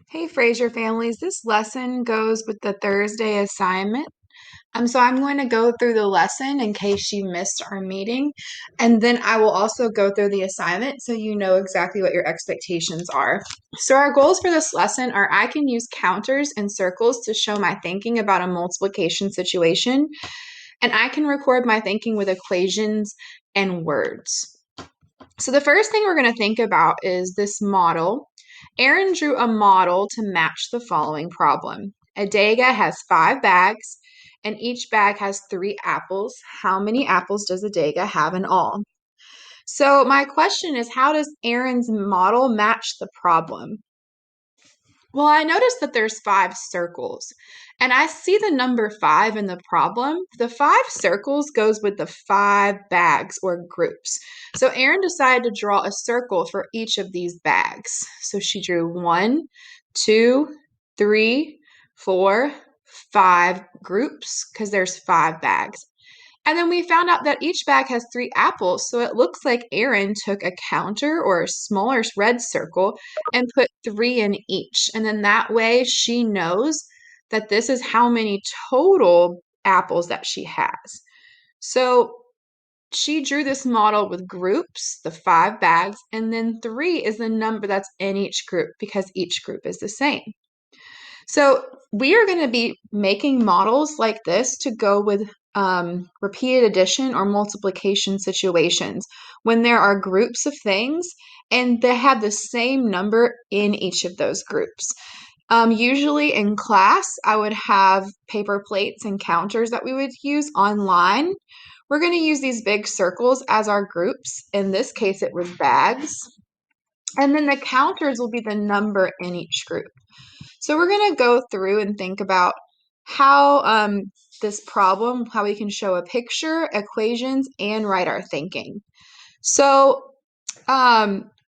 Hey Fraser families, this lesson goes with the Thursday assignment. So I'm going to go through the lesson in case you missed our meeting, and then I will also go through the assignment so you know exactly what your expectations are. So our goals for this lesson are I can use counters and circles to show my thinking about a multiplication situation, and I can record my thinking with equations and words. So the first thing we're going to think about is this model. Aaron drew a model to match the following problem. Adega has 5 bags, and each bag has 3 apples. How many apples does Adega have in all? So my question is, how does Aaron's model match the problem? Well, I noticed that there's 5 circles, and I see the number 5 in the problem. The 5 circles goes with the 5 bags or groups. So Erin decided to draw a circle for each of these bags. So she drew 1, 2, 3, 4, 5 groups because there's 5 bags. And then we found out that each bag has 3 apples, so it looks like Erin took a counter or a smaller red circle and put 3 in each. And then that way she knows that this is how many total apples that she has. So she drew this model with groups, the 5 bags, and then 3 is the number that's in each group because each group is the same. So we are going to be making models like this to go with repeated addition or multiplication situations when there are groups of things and they have the same number in each of those groups. Usually in class, I would have paper plates and counters that we would use online. We're going to use these big circles as our groups. In this case, it was bags. And then the counters will be the number in each group. So we're going to go through and think about how this problem, how we can show a picture, equations, and write our thinking. So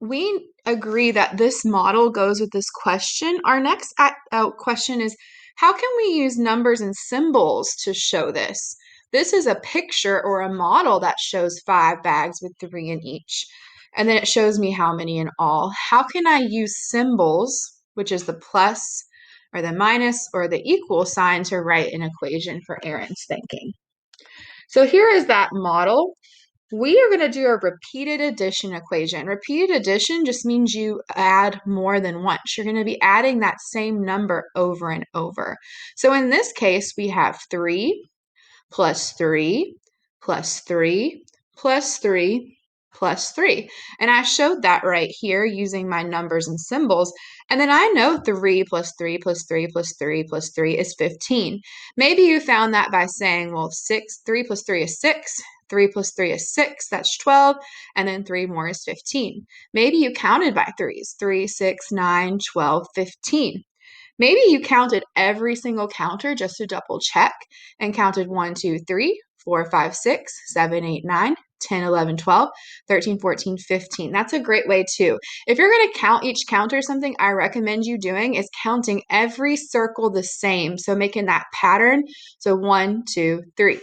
we agree that this model goes with this question. Our next question is, how can we use numbers and symbols to show this? This is a picture or a model that shows 5 bags with 3 in each. And then it shows me how many in all. How can I use symbols, which is the plus or the minus or the equal sign, to write an equation for Aaron's thinking? So here is that model. We are going to do a repeated addition equation. Repeated addition just means you add more than once. You're going to be adding that same number over and over. So in this case, we have 3 plus 3 plus 3 plus 3 plus 3. And I showed that right here using my numbers and symbols. And then I know 3 plus 3 plus 3 plus 3 plus 3 is 15. Maybe you found that by saying, well, 3 plus 3 is 6. 3 plus 3 is 6, that's 12, and then 3 more is 15. Maybe you counted by threes, 3, 6, 9, 12, 15. Maybe you counted every single counter just to double check and counted 1, 2, 3, 4, 5, 6, 7, 8, 9, 10, 11, 12, 13, 14, 15. That's a great way too. If you're going to count each counter, something I recommend you doing is counting every circle the same. So making that pattern. So 1, 2, 3.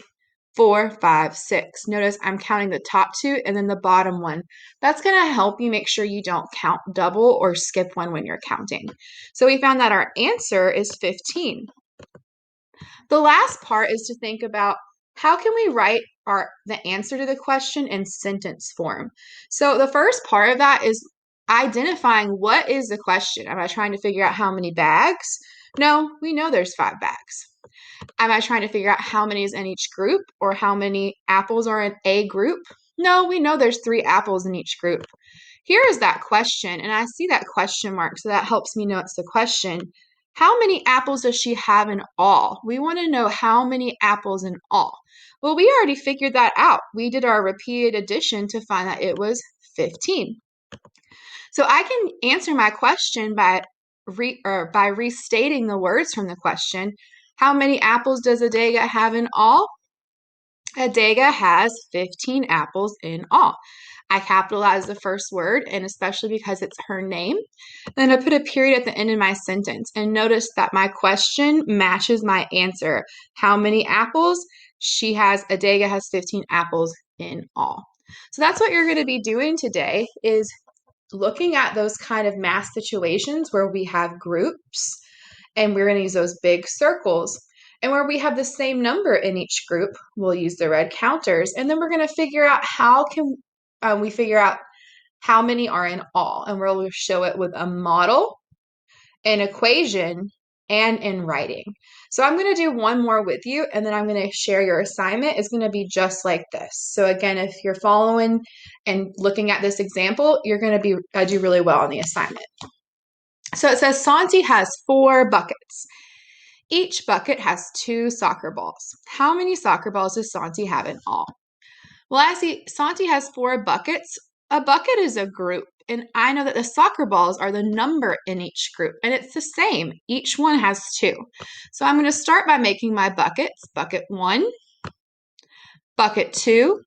4, 5, 6. Notice I'm counting the top 2 and then the bottom one. That's going to help you make sure you don't count double or skip one when you're counting. So we found that our answer is 15. The last part is to think about how can we write the answer to the question in sentence form. So the first part of that is identifying what is the question. Am I trying to figure out how many bags? No, we know there's 5 bags. Am I trying to figure out how many is in each group or how many apples are in a group? No, we know there's 3 apples in each group. Here is that question, and I see that question mark, so that helps me know it's the question. How many apples does she have in all? We want to know how many apples in all. Well, we already figured that out. We did our repeated addition to find that it was 15. So I can answer my question by restating the words from the question. How many apples does Adega have in all? Adega has 15 apples in all. I capitalized the first word, and especially because it's her name. Then I put a period at the end of my sentence, and notice that my question matches my answer. How many apples? Adega has 15 apples in all. So that's what you're going to be doing today is looking at those kind of math situations where we have groups and we're going to use those big circles. And where we have the same number in each group, we'll use the red counters. And then we're going to figure out how can we figure out how many are in all. And we'll show it with a model, an equation, and in writing. So I'm going to do one more with you, and then I'm going to share your assignment. It's going to be just like this. So again, if you're following and looking at this example, you're going to do really well on the assignment. So it says Santi has 4 buckets. Each bucket has 2 soccer balls. How many soccer balls does Santi have in all? Well, I see Santi has 4 buckets. A bucket is a group, and I know that the soccer balls are the number in each group, and it's the same. Each one has 2. So I'm going to start by making my buckets. Bucket 1, bucket 2,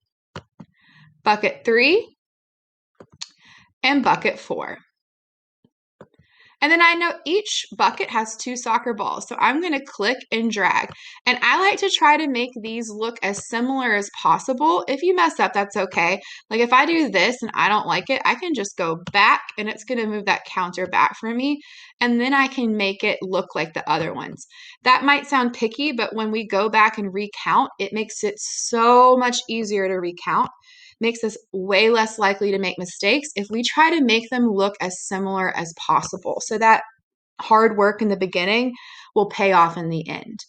bucket 3, and bucket 4. And then I know each bucket has 2 soccer balls. So I'm going to click and drag. And I like to try to make these look as similar as possible. If you mess up, that's okay. Like if I do this and I don't like it, I can just go back and it's going to move that counter back for me. And then I can make it look like the other ones. That might sound picky, but when we go back and recount, it makes it so much easier to recount. Makes us way less likely to make mistakes if we try to make them look as similar as possible. So that hard work in the beginning will pay off in the end.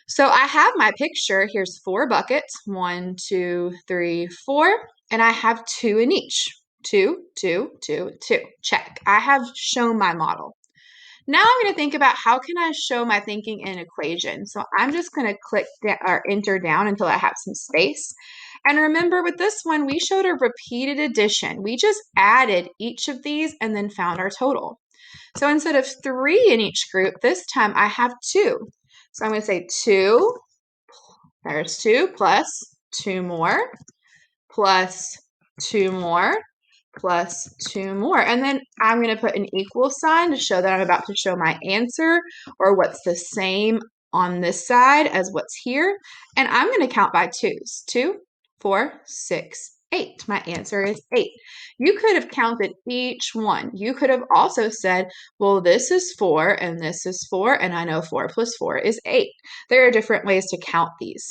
So I have my picture. Here's 4 buckets, 1, 2, 3, 4, and I have 2 in each. 2, 2, 2, 2. Check. I have shown my model. Now I'm going to think about how can I show my thinking in equation. So I'm just going to click or enter down until I have some space. And remember with this one, we showed a repeated addition. We just added each of these and then found our total. So instead of 3 in each group, this time I have 2. So I'm going to say 2, there's 2 plus 2 more, plus 2 more, plus 2 more. And then I'm going to put an equal sign to show that I'm about to show my answer or what's the same on this side as what's here. And I'm going to count by 2s. 2, 4, 6, 8. My answer is 8. You could have counted each one. You could have also said, well, this is 4 and this is 4, and I know 4 plus 4 is 8. There are different ways to count these.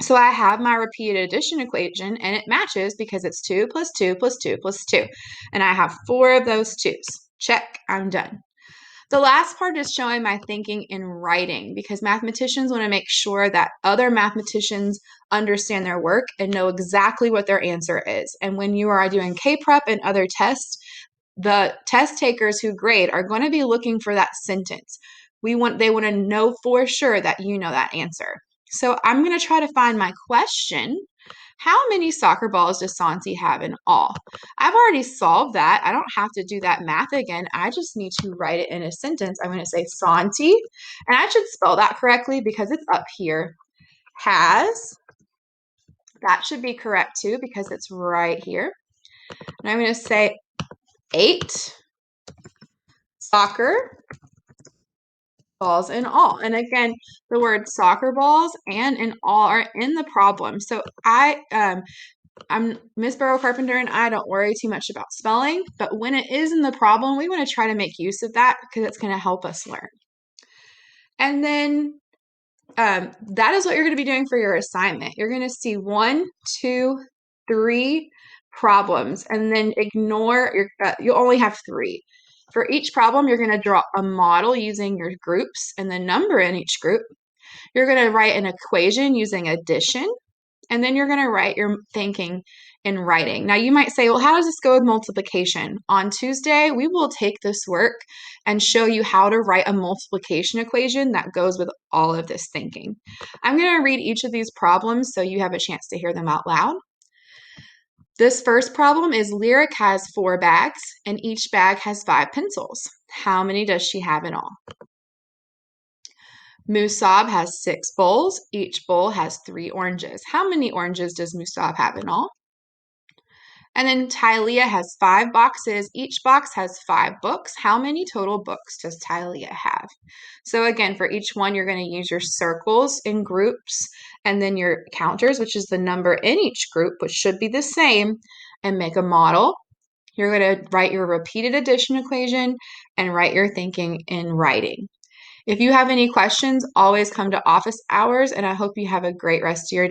So I have my repeated addition equation, and it matches because it's 2 plus 2 plus 2 plus 2. And I have 4 of those 2s. Check, I'm done. The last part is showing my thinking in writing because mathematicians want to make sure that other mathematicians understand their work and know exactly what their answer is. And when you are doing K-Prep and other tests, the test takers who grade are going to be looking for that sentence. They want to know for sure that you know that answer. So I'm going to try to find my question. How many soccer balls does Santi have in all? I've already solved that. I don't have to do that math again. I just need to write it in a sentence. I'm going to say Santi, and I should spell that correctly because it's up here. Has, that should be correct too because it's right here. And I'm going to say 8 soccer balls in all. And again, the word soccer balls and in all are in the problem. So I'm Miss Burrow Carpenter and I don't worry too much about spelling, but when it is in the problem, we want to try to make use of that because it's going to help us learn. And then that is what you're going to be doing for your assignment. You're going to see 1, 2, 3 problems, and then ignore you'll only have 3. For each problem, you're going to draw a model using your groups and the number in each group. You're going to write an equation using addition, and then you're going to write your thinking in writing. Now, you might say, well, how does this go with multiplication? On Tuesday, we will take this work and show you how to write a multiplication equation that goes with all of this thinking. I'm going to read each of these problems so you have a chance to hear them out loud. This first problem is Lyric has 4 bags, and each bag has 5 pencils. How many does she have in all? Musab has 6 bowls. Each bowl has 3 oranges. How many oranges does Musab have in all? And then Tylea has 5 boxes. Each box has 5 books. How many total books does Tylea have? So again, for each one, you're going to use your circles in groups and then your counters, which is the number in each group, which should be the same, and make a model. You're going to write your repeated addition equation and write your thinking in writing. If you have any questions, always come to office hours, and I hope you have a great rest of your day.